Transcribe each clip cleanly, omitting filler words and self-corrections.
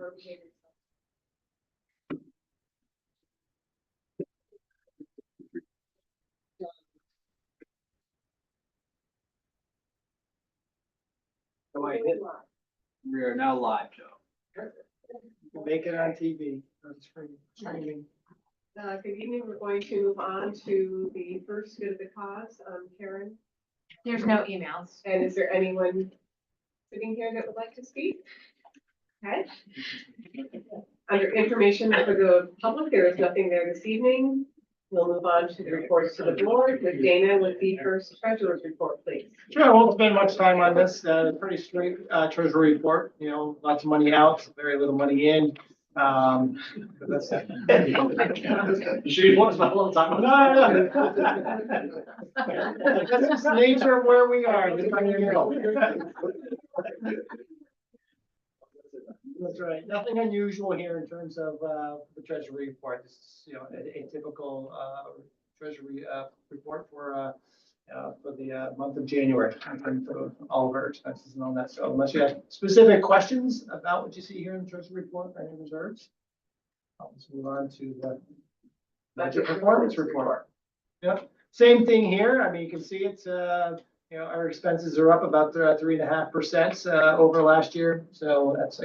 rotated. So we are now live, Joe. You can make it on TV, on streaming. Good evening. We're going to move on to the first good of the cause. Karen, There's no emails. and is there anyone sitting here that would like to speak? Okay. Under information for the public, there is nothing there this evening. We'll move on to the reports to the board with Dana with the first treasurer's report, please. Sure, I won't spend much time on this, pretty straight, treasury report, lots of money out, very little money in. That's. You sure you want to spend a little time on that? No. That's just the nature of where we are. That's right. Nothing unusual here in terms of the treasury report. This is, a typical treasury report for the month of January, in terms of all of our expenses and all that. So unless you have specific questions about what you see here in the treasury report, or any reserves, let's move on to the budget performance report. Yep, same thing here. I mean, you can see it's our expenses are up about 3.5% over last year. So that's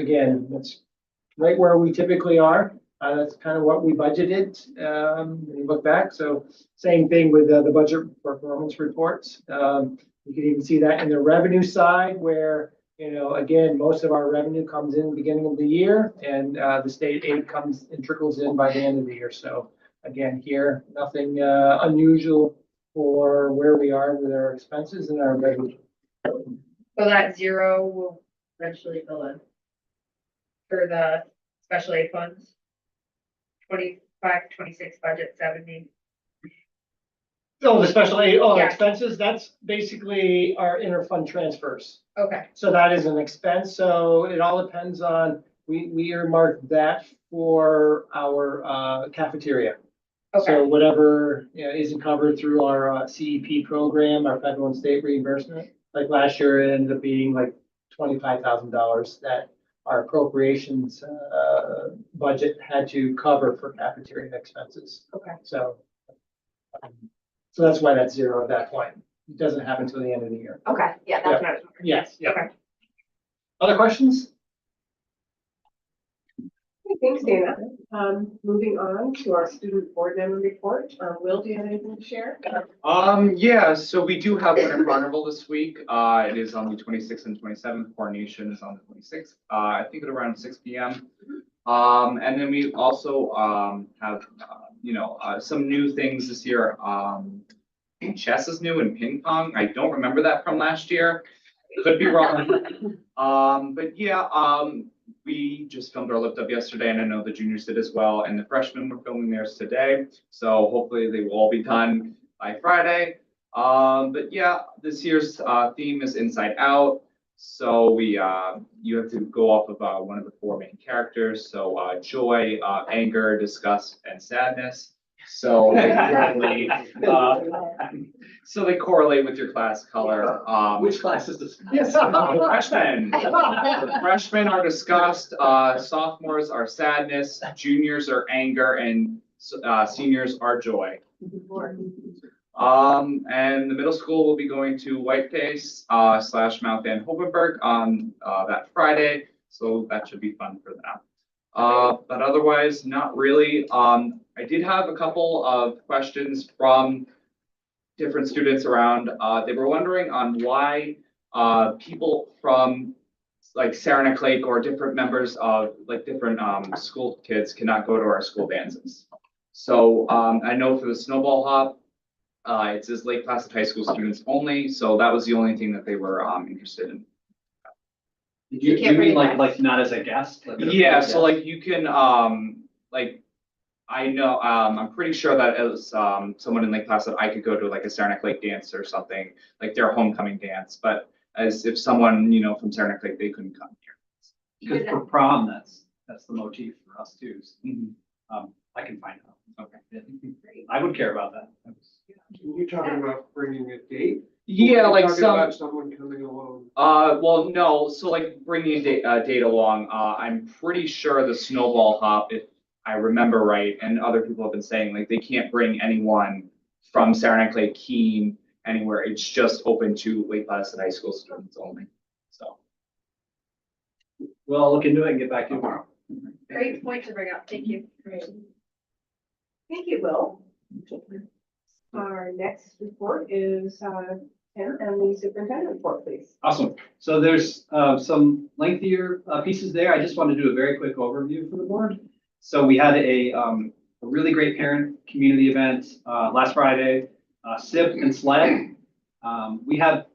right where we typically are. That's kind of what we budgeted when you look back. So same thing with the budget performance reports. You can even see that in the revenue side where, again, most of our revenue comes in the beginning of the year and the state aid comes and trickles in by the end of the year. So again, here, nothing unusual for where we are with our expenses and our revenue. So that zero will eventually fill in for the special aid funds. 25, 26 budget 70. Oh, the special aid, Yeah. expenses, that's basically our interfund transfers. Okay. So that is an expense. So it all depends on, we earmarked that for our cafeteria. So Okay. whatever isn't covered through our CEP program, our federal and state reimbursement, like last year it ended up being like $25,000 that our appropriations budget had to cover for cafeteria expenses. Okay. So that's why that's zero at that point. It doesn't happen until the end of the year. Okay. Yeah, that's what I was wondering. Yes. Yeah. Okay. Other questions? Okay, thanks, Dana. Moving on to our student board member report. Will, do you have anything to share? Yeah, so we do have Winter Carnival this week. It is on the 26th and 27th. Coronation is on the 26th. I think at around 6 p.m. And then we also have some new things this year. Chess is new and ping pong. I don't remember that from last year. Could be wrong. But yeah, we just filmed our lift up yesterday, and I know the juniors did as well, and the freshmen were filming theirs today. So hopefully they will all be done by Friday. But yeah, this year's theme is Inside Out. So you have to go off of one of the four main characters. So joy, anger, disgust, and sadness. So they correlate with your class color. Which class is this? Yes, freshmen. The freshmen are disgust, sophomores are sadness, juniors are anger, and seniors are joy. And the middle school will be going to Whiteface / Mount Van Hoevenberg on that Friday, so that should be fun for them. But otherwise, not really. I did have a couple of questions from different students around. They were wondering on why people from like Saranac Lake or different members of like different school kids cannot go to our school dances. So I know for the snowball hop, it says Lake Placid High School students only. So that was the only thing that they were interested in. You mean like not as a guest? Yeah, so like you can like I know I'm pretty sure that as someone in Lake Placid, I could go to like a Saranac Lake dance or something, like their homecoming dance. But as if someone from Saranac Lake, they couldn't come here. Because for prom, that's the motif for us too. I can find out. Okay. Yeah. I would care about that. You're talking about bringing a date? Yeah, Or like you're talking some. about someone coming along. Well, no, so like bringing data along, I'm pretty sure the Snowball Hop, if I remember right, and other people have been saying, like, they can't bring anyone from Saranac Lake, Keene, anywhere. It's just open to Lake Placid High School students only, so. Well, I'll look into it and get back to you tomorrow. Great point to bring up. Thank you. Thank you, Will. Our next report is, Tim and the superintendent report, please. Awesome. So there's some lengthier pieces there. I just want to do a very quick overview for the board. So we had a really great parent community event last Friday, SIP and SLED. We had,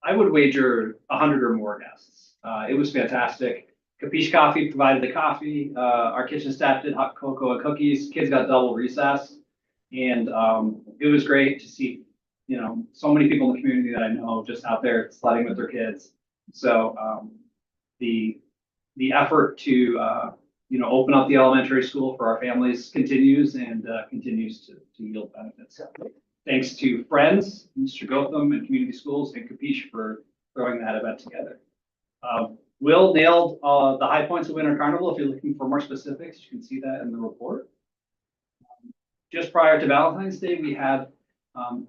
I would wager 100 or more guests. It was fantastic. Capiche Coffee provided the coffee. Our kitchen staff did hot cocoa and cookies. Kids got double recess. And it was great to see, so many people in the community that I know just out there sledding with their kids. So the effort to, open up the elementary school for our families continues and continues to yield benefits. Thanks to Friends, Mr. Gotham, and Community Schools and Capiche for throwing that event together. Will nailed the high points of Winter Carnival. If you're looking for more specifics, you can see that in the report. Just prior to Valentine's Day, we had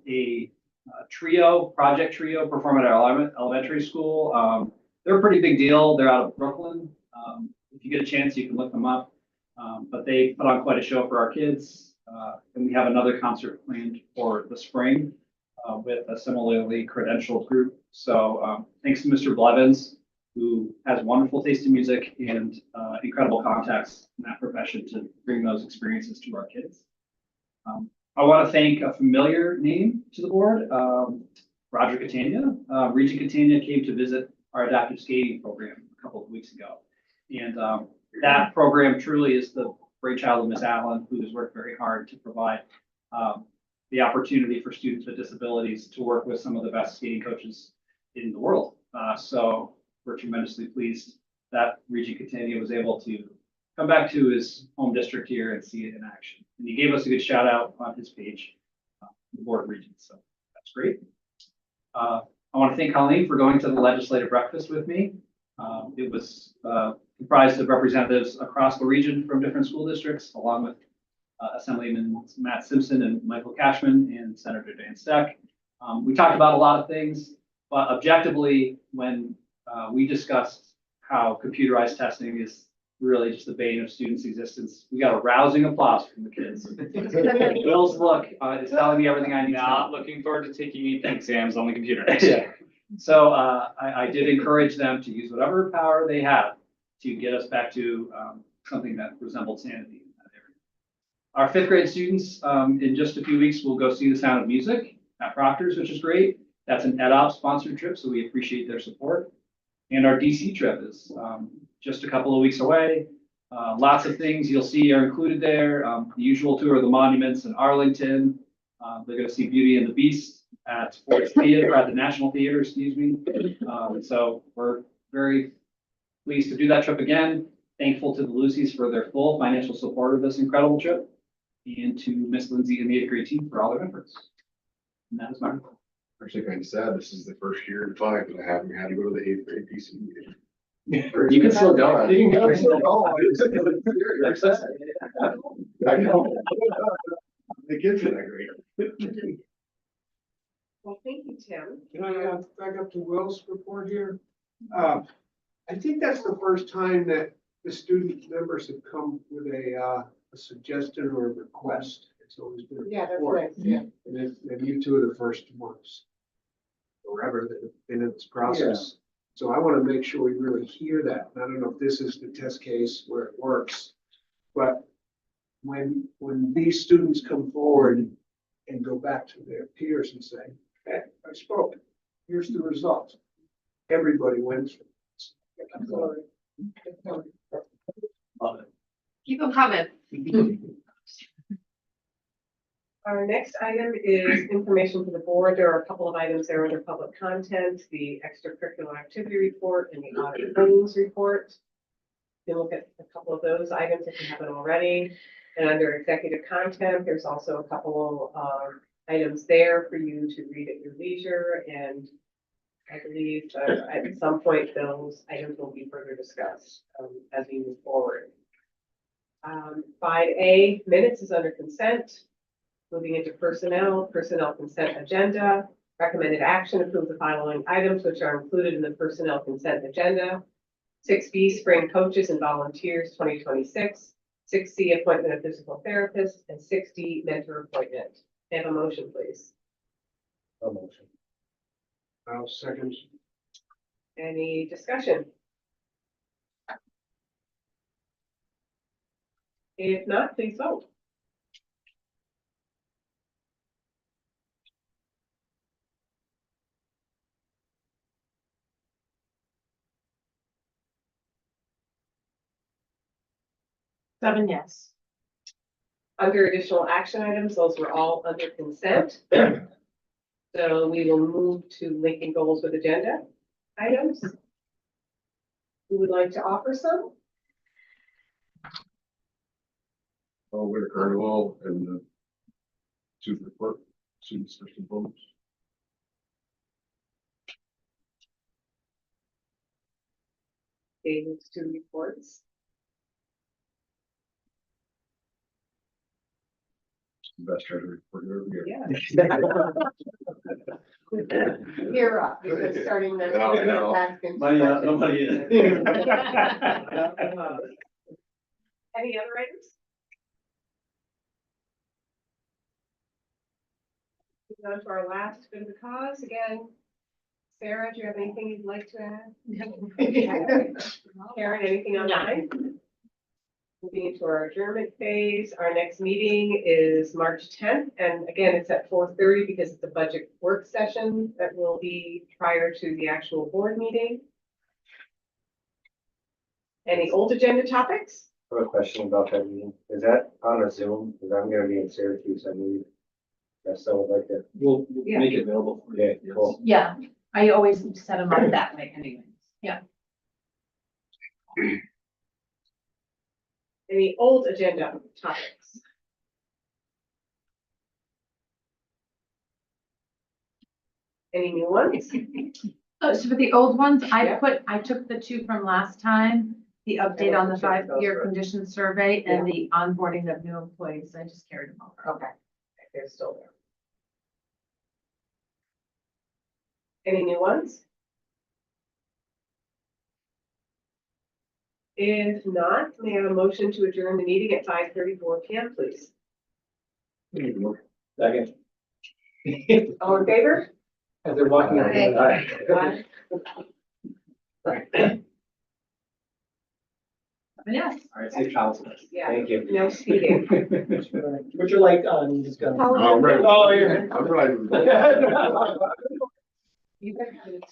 a project trio perform at our elementary school. They're a pretty big deal. They're out of Brooklyn. If you get a chance, you can look them up. But they put on quite a show for our kids. And we have another concert planned for the spring with a similarly credentialed group. So thanks to Mr. Blevins, who has wonderful taste in music and incredible contacts in that profession to bring those experiences to our kids. I want to thank a familiar name to the board, Roger Catania. Regent Catania came to visit our adaptive skating program a couple of weeks ago. And that program truly is the brainchild of Miss Allen, who has worked very hard to provide the opportunity for students with disabilities to work with some of the best skating coaches in the world. So we're tremendously pleased that Regent Catania was able to come back to his home district here and see it in action. And he gave us a good shout out on his page, the Board of Regents. So that's great. I want to thank Colleen for going to the legislative breakfast with me. It was comprised of representatives across the region from different school districts, along with Assemblyman Matt Simpson and Michael Cashman and Senator Dan Steck. We talked about a lot of things, but objectively, when we discussed how computerized testing is really just the bane of students' existence, we got a rousing applause from the kids. Will's look is telling me everything I need to know. Not looking forward to taking AP exams on the computer. Yeah. So I did encourage them to use whatever power they have to get us back to something that resembled sanity in that area. Our fifth grade students, in just a few weeks, will go see The Sound of Music at Proctor's, which is great. That's an EdOps sponsored trip, so we appreciate their support. And our DC trip is just a couple of weeks away. Lots of things you'll see are included there. The usual tour of the monuments in Arlington. They're going to see Beauty and the Beast at Ford's Theater, at the National Theater, excuse me. So we're very pleased to do that trip again. Thankful to the Lucys for their full financial support of this incredible trip, and to Miss Lindsay and the 8th grade team for all their efforts. And that is my report. Actually kind of sad. This is the first year in 5 that I haven't had to go to the 8th grade PC meeting. You can still go. You can go. I know. The kids are that great. Well, thank you, Tim. Can I back up to Will's report here? I think that's the first time that the student members have come with a suggestion or a request. It's always been. Yeah, that's report. nice, yeah. And then you two are the first ones, wherever that have been in this process. So I want to make sure we really hear that. And I don't know if this is the test case where it works, but when these students come forward and go back to their peers and say, "Hey, I spoke. Here's the results." Everybody wins. Love it. Keep them coming. Our next item is information for the board. There are a couple of items there under public content, the extracurricular activity report and the audit claims report. You look at a couple of those items if you haven't already. And under executive content, there's also a couple of items there for you to read at your leisure. And I believe at some point, those items will be further discussed as we move forward. 5A, minutes is under consent. Moving into personnel consent agenda. Recommended action, approve the following items which are included in the personnel consent agenda. 6B, spring coaches and volunteers 2026. 6C, appointment of physical therapist, and 6D, mentor appointment. May I have a motion, please? I'll second. Any discussion? If not, please vote. Seven, yes. Under additional action items, those were all under consent. So we will move to linking goals with agenda items. Who would like to offer some? Oh, we're Carnival and the student report, student special bonus. David's two reports. Best treasury report every year. Yeah. You're up, because starting next No, year. no. Money out, no money in. Any other items? Moving on to our last bit of the cause again. Sarah, do you have anything you'd like to add? Karen, anything online? Moving into our adjournment phase, our next meeting is March 10th, and again, it's at 4:30 because it's a budget work session that will be prior to the actual board meeting. Any old agenda topics? I have a question about that meeting. Is that on a Zoom? Because I'm gonna be in Syracuse, I believe. I still would like to. We'll Yeah. make it available for you. Yeah, cool. Yeah, I always set them up that way anyways. Yeah. Any old agenda topics? Any new ones? So for the old ones, Yeah. I took the two from last time, the update on the Check those 5-year first. condition survey and the onboarding of new employees. I just carried them over. Okay, they're still there. Any new ones? If not, may I have a motion to adjourn the meeting at 5:34 PM, please? Second. All in favor? As they're walking out. Aye. Yes. All right, safe travels. Yeah, Thank you. no speeding. Put your light on, just go. I'm ready. Oh, yeah. I'm ready. You better have it.